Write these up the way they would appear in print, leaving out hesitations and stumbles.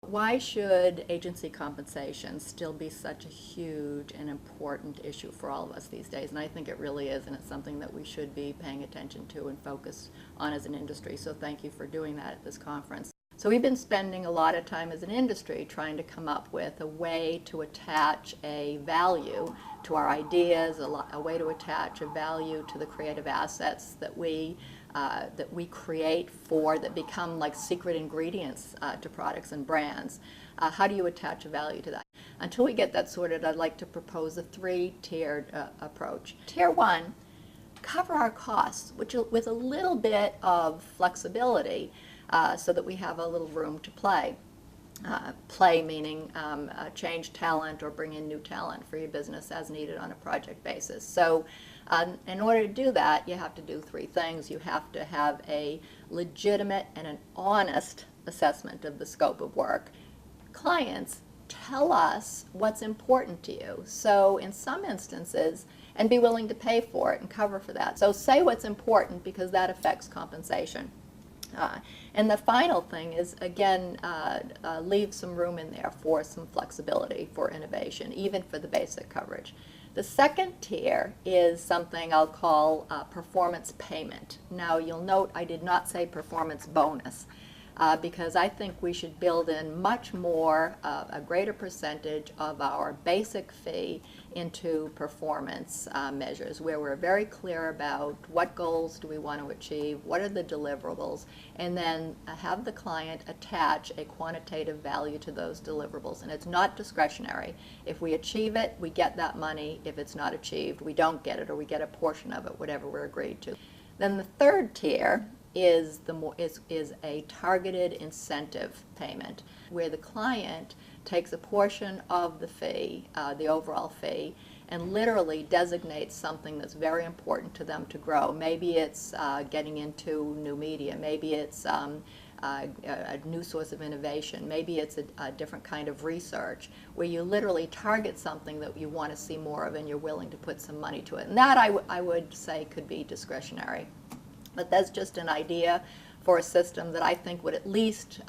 Why should agency compensation still be such a huge and important issue for all of us these days? And I think it really is, and it's something that we should be paying attention to and focus on as an industry. So thank you for doing that at this conference. So we've been spending a lot of time as an industry trying to come up with a way to attach a value to our ideas, a way to attach a value to the creative assets that we create that become like secret ingredients to products and brands. How do you attach a value to that? Until we get that sorted, I'd like to propose a three-tiered approach. Tier one, cover our costs, with a little bit of flexibility so that we have a little room to play. Play meaning change talent or bring in new talent for your business as needed on a project basis. So in order to do that, you have to do three things. You have to have a legitimate and an honest assessment of the scope of work. Clients tell us what's important to you. So in some instances, and be willing to pay for it and cover for that. So say what's important because that affects compensation. And the final thing is, again, leave some room in there for some flexibility for innovation, even for the basic coverage. The second tier is something I'll call performance payment. Now, you'll note I did not say performance bonus. Because I think we should build in much more, a greater percentage of our basic fee into performance measures, where we're very clear about what goals do we want to achieve, what are the deliverables, and then have the client attach a quantitative value to those deliverables. And it's not discretionary. If we achieve it, we get that money. If it's not achieved, we don't get it, or we get a portion of it, whatever we're agreed to. Then the third tier is a targeted incentive payment, where the client takes a portion of the fee, the overall fee, and literally designates something that's very important to them to grow. Maybe it's getting into new media, maybe it's a new source of innovation, maybe it's a different kind of research, where you literally target something that you want to see more of and you're willing to put some money to it. And that I would say could be discretionary. But that's just an idea for a system that I think would at least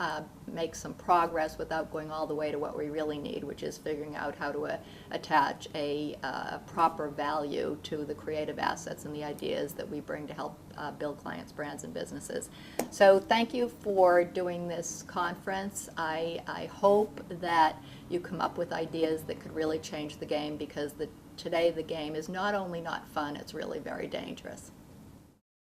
make some progress without going all the way to what we really need, which is figuring out how to attach a proper value to the creative assets and the ideas that we bring to help build clients' brands and businesses. So thank you for doing this conference. I hope that you come up with ideas that could really change the game, because today the game is not only not fun, it's really very dangerous.